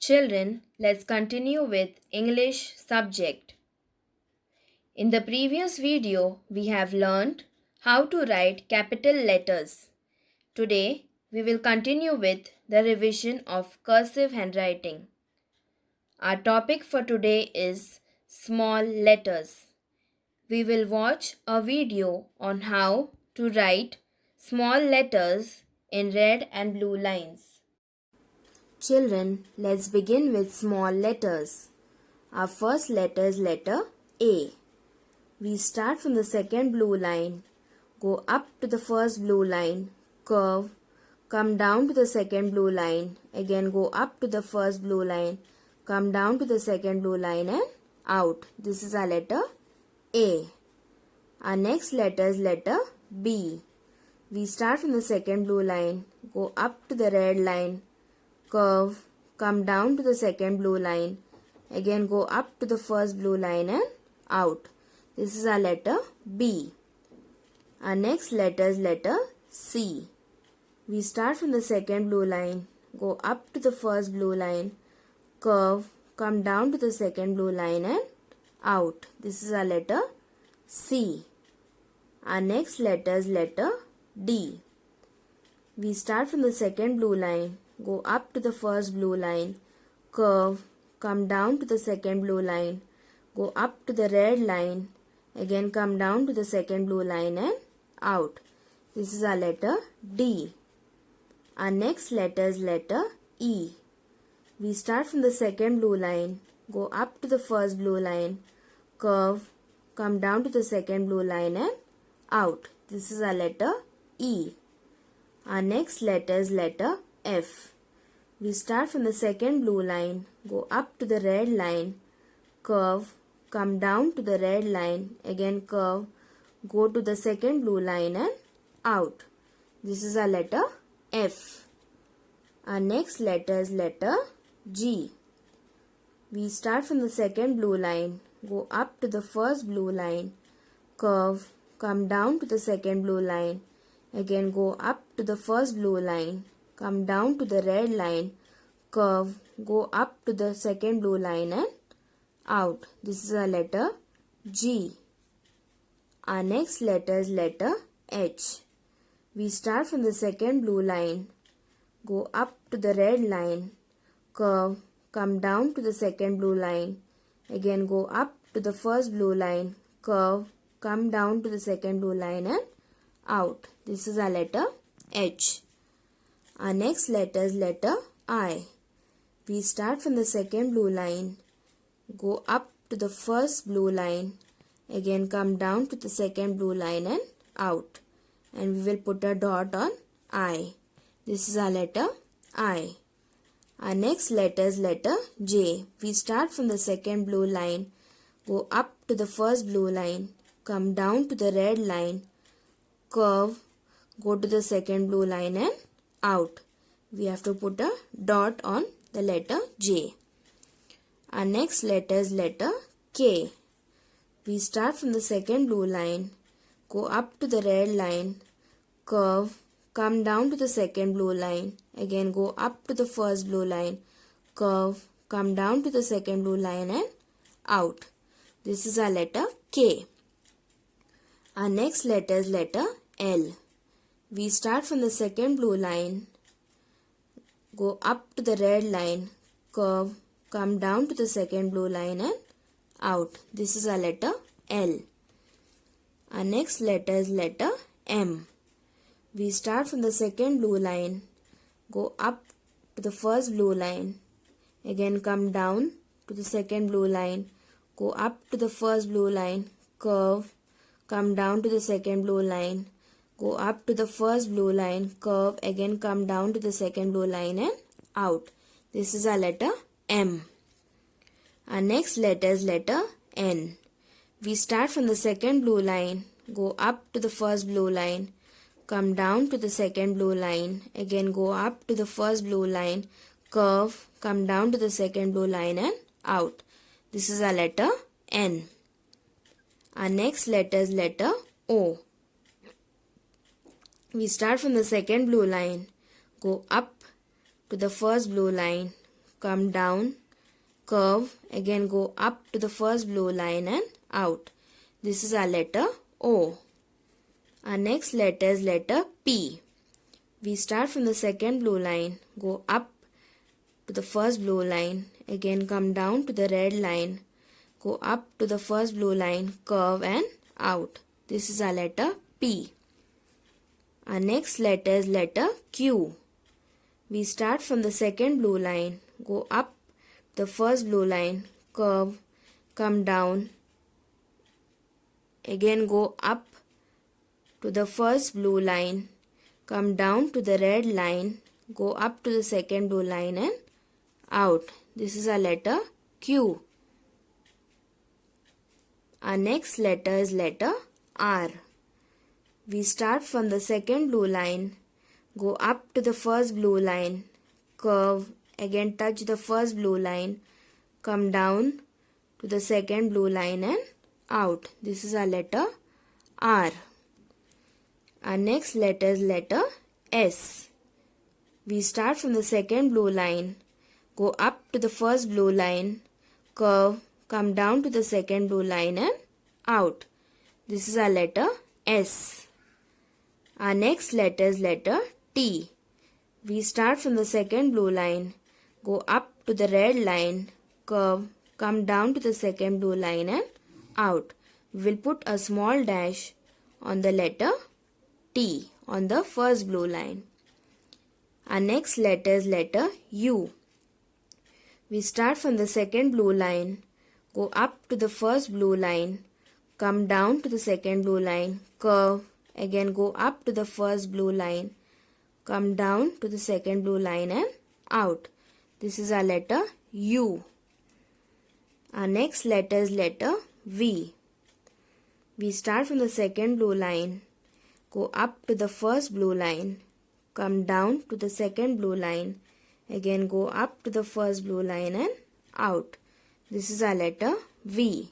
Children, let's continue with English subject. In the previous video, we have learned how to write capital letters. Today, we will continue with the revision of cursive handwriting. Our topic for today is small letters. We will watch a video on how to write small letters in red and blue lines. Children, let's begin with small letters. Our first letter is letter A. We start from the second blue line, go up to the first blue line, curve, come down to the second blue line, again go up to the first blue line, come down to the second blue line and out. This is our letter A. Our next letter is letter B. We start from the second blue line, go up to the red line, curve, come down to the second blue line, again go up to the first blue line and out. This is our letter B. Our next letter is letter C. We start from the second blue line, go up to the first blue line, curve, come down to the second blue line and out. This is our letter C. Our next letter is letter D. We start from the second blue line, go up to the first blue line, curve, come down to the second blue line, go up to the red line, again come down to the second blue line and out. This is our letter D. Our next letter is letter E. We start from the second blue line, go up to the first blue line, curve, come down to the second blue line and out. This is our letter E. Our next letter is letter F. We start from the second blue line, go up to the red line, curve, come down to the red line, again curve, go to the second blue line and out. This is our letter F. Our next letter is letter G. We start from the second blue line, go up to the first blue line, curve, come down to the second blue line, again go up to the first blue line, come down to the red line, curve, go up to the second blue line and out. This is our letter G. Our next letter is letter H. We start from the second blue line, go up to the red line, curve, come down to the second blue line, again go up to the first blue line, curve, come down to the second blue line and out. This is our letter H. Our next letter is letter I. We start from the second blue line, go up to the first blue line, again come down to the second blue line and out. And we will put a dot on I. This is our letter I. Our next letter is letter J. We start from the second blue line, go up to the first blue line, come down to the red line, curve, go to the second blue line and out. We have to put a dot on the letter J. Our next letter is letter K. We start from the second blue line, go up to the red line, curve, come down to the second blue line, again go up to the first blue line, curve, come down to the second blue line and out. This is our letter K. Our next letter is letter L. We start from the second blue line, go up to the red line, curve, come down to the second blue line and out. This is our letter L. Our next letter is letter M. We start from the second blue line, go up to the first blue line, again come down to the second blue line, go up to the first blue line, curve, come down to the second blue line, go up to the first blue line, curve, again come down to the second blue line and out. This is our letter M. Our next letter is letter N. We start from the second blue line, go up to the first blue line, come down to the second blue line, again go up to the first blue line, curve, come down to the second blue line and out. This is our letter N. Our next letter is letter O. We start from the second blue line, go up to the first blue line, come down, curve, again go up to the first blue line and out. This is our letter O. Our next letter is letter P. We start from the second blue line, go up to the first blue line, again come down to the red line, go up to the first blue line, curve and out. This is our letter P. Our next letter is letter Q. We start from the second blue line, go up the first blue line, curve, come down, again go up to the first blue line, come down to the red line, go up to the second blue line and out. This is our letter Q. Our next letter is letter R. We start from the second blue line, go up to the first blue line, curve, again touch the first blue line, come down to the second blue line and out. This is our letter R. Our next letter is letter S. We start from the second blue line, go up to the first blue line, curve, come down to the second blue line and out. This is our letter S. Our next letter is letter T. We start from the second blue line, go up to the red line, curve, come down to the second blue line and out. We will put a small dash on the letter T on the first blue line. Our next letter is letter U. We start from the second blue line, go up to the first blue line, come down to the second blue line, curve, again go up to the first blue line, come down to the second blue line and out. This is our letter U. Our next letter is letter V. We start from the second blue line, go up to the first blue line, come down to the second blue line, again go up to the first blue line and out. This is our letter V.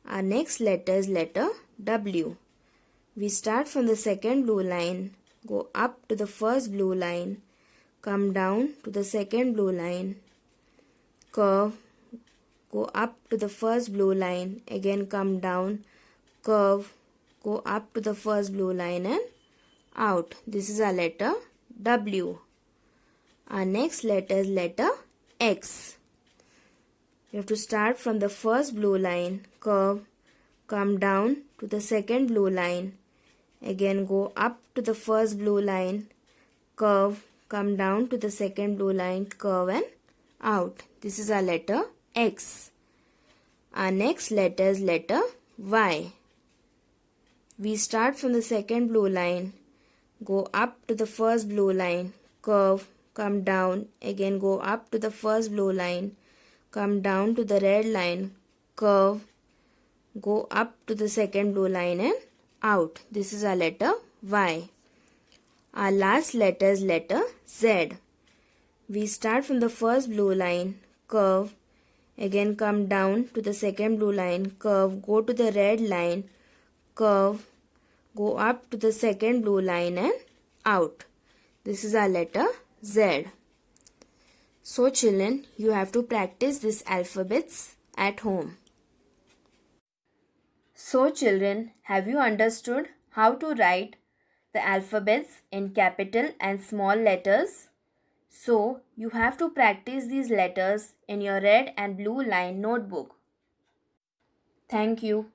Our next letter is letter W. We start from the second blue line, go up to the first blue line, come down to the second blue line, curve, go up to the first blue line, again come down, curve, go up to the first blue line and out. This is our letter W. Our next letter is letter X. You have to start from the first blue line, curve, come down to the second blue line, again go up to the first blue line, curve, come down to the second blue line, curve and out. This is our letter X. Our next letter is letter Y. We start from the second blue line, go up to the first blue line, curve, come down, again go up to the first blue line, come down to the red line, curve, go up to the second blue line and out. This is our letter Y. Our last letter is letter Z. We start from the first blue line, curve, again come down to the second blue line, curve, go to the red line, curve, go up to the second blue line and out. This is our letter Z. So children, you have to practice these alphabets at home. So children, have you understood how to write the alphabets in capital and small letters? So you have to practice these letters in your red and blue line notebook. Thank you.